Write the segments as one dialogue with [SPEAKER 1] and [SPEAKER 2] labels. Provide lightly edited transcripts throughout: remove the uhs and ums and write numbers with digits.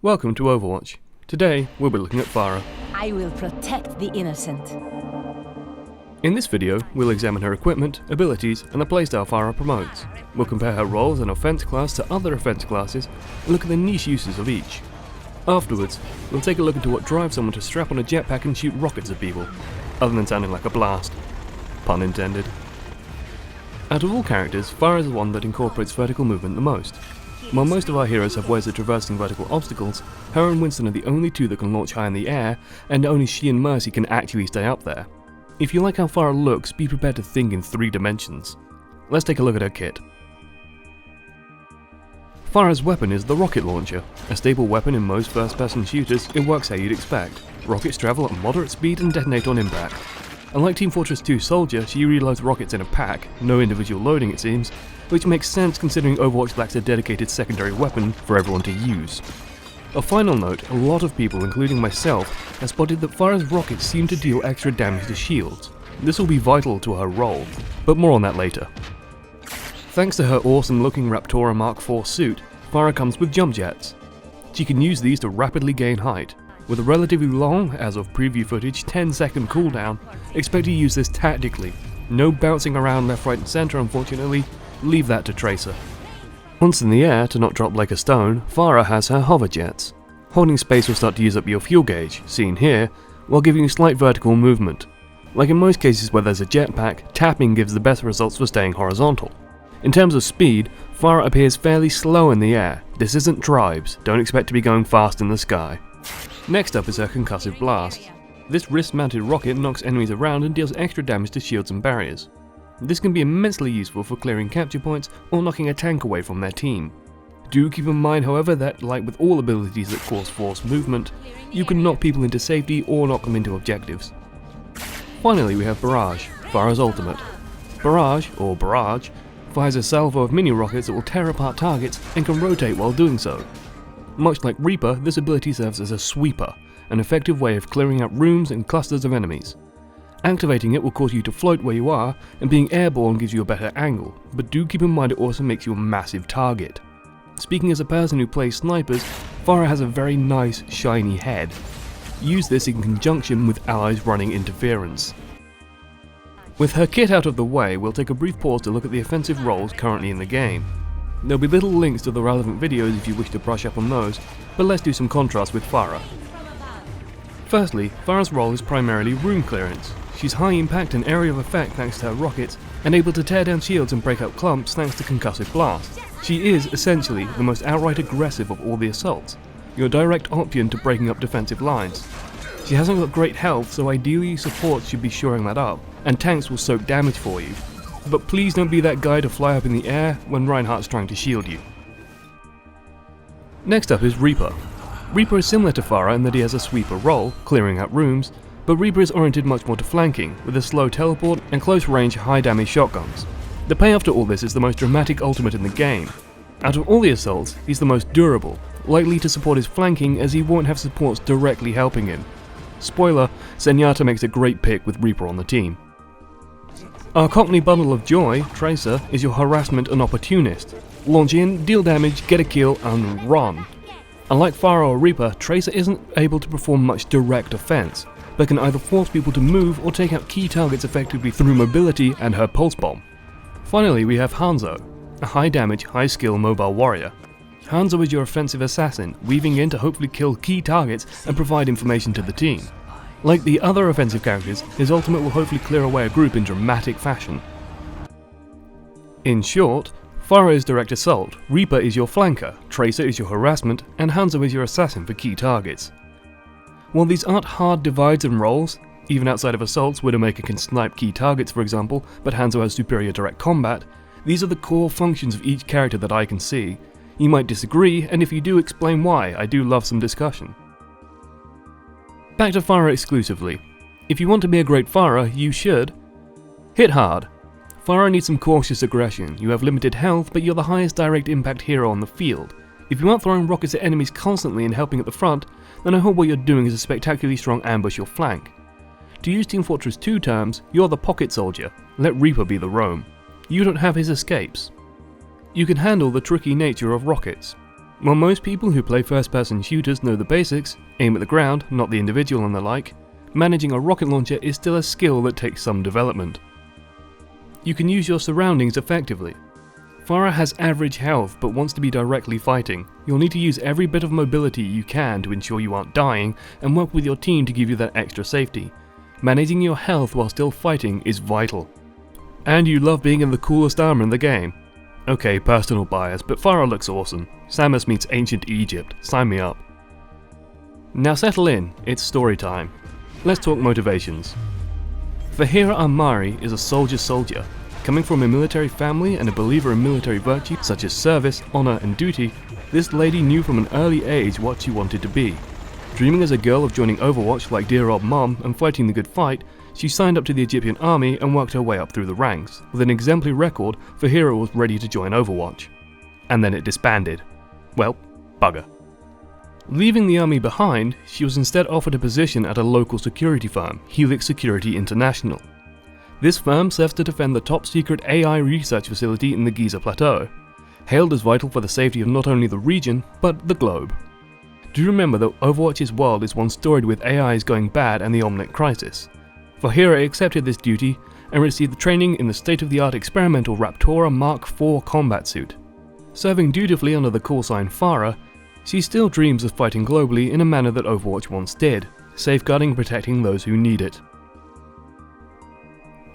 [SPEAKER 1] Welcome to Overwatch. Today, we'll be looking at Pharah.
[SPEAKER 2] I will protect the innocent.
[SPEAKER 1] In this video, we'll examine her equipment, abilities, and the playstyle Pharah promotes. We'll compare her role as an offense class to other offense classes, and look at the niche uses of each. Afterwards, we'll take a look into what drives someone to strap on a jetpack and shoot rockets at people, other than sounding like a blast. Pun intended. Out of all characters, Pharah is the one that incorporates vertical movement the most. While most of our heroes have ways of traversing vertical obstacles, her and Winston are the only two that can launch high in the air, and only she and Mercy can actually stay up there. If you like how Pharah looks, be prepared to think in 3 dimensions. Let's take a look at her kit. Pharah's weapon is the rocket launcher. A staple weapon in most first-person shooters, it works how you'd expect. Rockets travel at moderate speed and detonate on impact. Unlike Team Fortress 2 Soldier, she reloads rockets in a pack, no individual loading it seems, which makes sense considering Overwatch lacks a dedicated secondary weapon for everyone to use. A final note, a lot of people, including myself, have spotted that Pharah's rockets seem to deal extra damage to shields. This will be vital to her role, but more on that later. Thanks to her awesome looking Raptora Mark IV suit, Pharah comes with jump jets. She can use these to rapidly gain height. With a relatively long, as of preview footage, 10-second cooldown, expect to use this tactically. No bouncing around left, right and centre unfortunately, leave that to Tracer. Once in the air, to not drop like a stone, Pharah has her hover jets. Holding space will start to use up your fuel gauge, seen here, while giving you slight vertical movement. Like in most cases where there's a jetpack, tapping gives the best results for staying horizontal. In terms of speed, Pharah appears fairly slow in the air. This isn't Tribes, don't expect to be going fast in the sky. Next up is her concussive blast. This wrist-mounted rocket knocks enemies around and deals extra damage to shields and barriers. This can be immensely useful for clearing capture points or knocking a tank away from their team. Do keep in mind however that, like with all abilities that cause forced movement, you can knock people into safety or knock them into objectives. Finally we have Barrage, Pharah's ultimate. Barrage, or Barrage, fires a salvo of mini rockets that will tear apart targets and can rotate while doing so. Much like Reaper, this ability serves as a sweeper, an effective way of clearing out rooms and clusters of enemies. Activating it will cause you to float where you are, and being airborne gives you a better angle, but do keep in mind it also makes you a massive target. Speaking as a person who plays snipers, Pharah has a very nice shiny head. Use this in conjunction with allies running interference. With her kit out of the way, we'll take a brief pause to look at the offensive roles currently in the game. There'll be little links to the relevant videos if you wish to brush up on those, but let's do some contrast with Pharah. Firstly, Pharah's role is primarily room clearance. She's high impact and area of effect thanks to her rockets, and able to tear down shields and break out clumps thanks to concussive blast. She is, essentially, the most outright aggressive of all the assaults, your direct option to breaking up defensive lines. She hasn't got great health, so ideally supports should be shoring that up, and tanks will soak damage for you. But please don't be that guy to fly up in the air when Reinhardt's trying to shield you. Next up is Reaper. Reaper is similar to Pharah in that he has a sweeper role, clearing out rooms, but Reaper is oriented much more to flanking, with a slow teleport and close range high damage shotguns. The payoff to all this is the most dramatic ultimate in the game. Out of all the assaults, he's the most durable, likely to support his flanking as he won't have supports directly helping him. Spoiler, Zenyatta makes a great pick with Reaper on the team. Our Cockney bundle of joy, Tracer, is your harassment and opportunist. Launch in, deal damage, get a kill, and run. Unlike Pharah or Reaper, Tracer isn't able to perform much direct offense, but can either force people to move or take out key targets effectively through mobility and her pulse bomb. Finally we have Hanzo, a high damage, high skill mobile warrior. Hanzo is your offensive assassin, weaving in to hopefully kill key targets and provide information to the team. Like the other offensive characters, his ultimate will hopefully clear away a group in dramatic fashion. In short, Pharah is direct assault, Reaper is your flanker, Tracer is your harassment, and Hanzo is your assassin for key targets. While these aren't hard divides and roles, even outside of assaults, Widowmaker can snipe key targets for example, but Hanzo has superior direct combat, these are the core functions of each character that I can see. You might disagree, and if you do, explain why. I do love some discussion. Back to Pharah exclusively. If you want to be a great Pharah, you should hit hard. Pharah needs some cautious aggression. You have limited health, but you're the highest direct impact hero on the field. If you aren't throwing rockets at enemies constantly and helping at the front, then I hope what you're doing is a spectacularly strong ambush or flank. To use Team Fortress 2 terms, you're the pocket soldier. Let Reaper be the roam. You don't have his escapes. You can handle the tricky nature of rockets. While most people who play first-person shooters know the basics, aim at the ground, not the individual and the like, managing a rocket launcher is still a skill that takes some development. You can use your surroundings effectively. Pharah has average health but wants to be directly fighting. You'll need to use every bit of mobility you can to ensure you aren't dying and work with your team to give you that extra safety. Managing your health while still fighting is vital. And you love being in the coolest armor in the game. Okay, personal bias, but Pharah looks awesome. Samus meets ancient Egypt, sign me up. Now settle in, it's story time. Let's talk motivations. Pharah Amari is a soldier's soldier. Coming from a military family and a believer in military virtue such as service, honor and duty, this lady knew from an early age what she wanted to be. Dreaming as a girl of joining Overwatch like dear old mom and fighting the good fight, she signed up to the Egyptian army and worked her way up through the ranks. With an exemplary record, Pharah was ready to join Overwatch. And then it disbanded. Well, bugger. Leaving the army behind, she was instead offered a position at a local security firm, Helix Security International. This firm serves to defend the top-secret AI research facility in the Giza Plateau, hailed as vital for the safety of not only the region, but the globe. Do you remember that Overwatch's world is one storied with AIs going bad and the Omnic crisis? Pharah accepted this duty and received the training in the state-of-the-art experimental Raptora Mark IV combat suit. Serving dutifully under the call sign Pharah, she still dreams of fighting globally in a manner that Overwatch once did, safeguarding and protecting those who need it.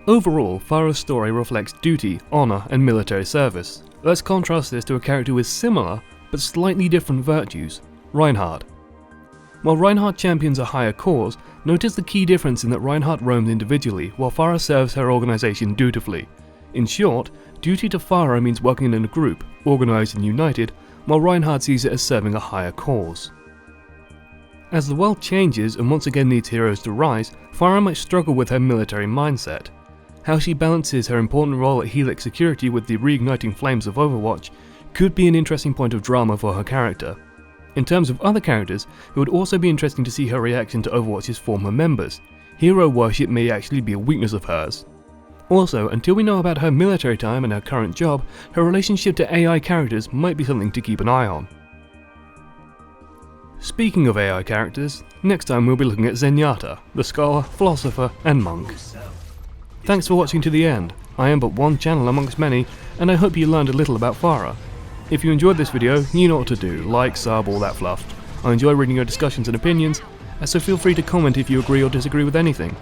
[SPEAKER 1] Overall, Pharah's story reflects duty, honor, and military service. Let's contrast this to a character with similar, but slightly different virtues, Reinhardt. While Reinhardt champions a higher cause, notice the key difference in that Reinhardt roams individually, while Pharah serves her organization dutifully. In short, duty to Pharah means working in a group, organized and united, while Reinhardt sees it as serving a higher cause. As the world changes and once again needs heroes to rise, Pharah might struggle with her military mindset. How she balances her important role at Helix Security with the reigniting flames of Overwatch could be an interesting point of drama for her character. In terms of other characters, it would also be interesting to see her reaction to Overwatch's former members. Hero worship may actually be a weakness of hers. Also, until we know about her military time and her current job, her relationship to AI characters might be something to keep an eye on. Speaking of AI characters, next time we'll be looking at Zenyatta, the scholar, philosopher, and monk. Thanks for watching to the end. I am but one channel amongst many, and I hope you learned a little about Pharah. If you enjoyed this video, you know what to do, like, sub, all that fluff. I enjoy reading your discussions and opinions, so feel free to comment if you agree or disagree with anything.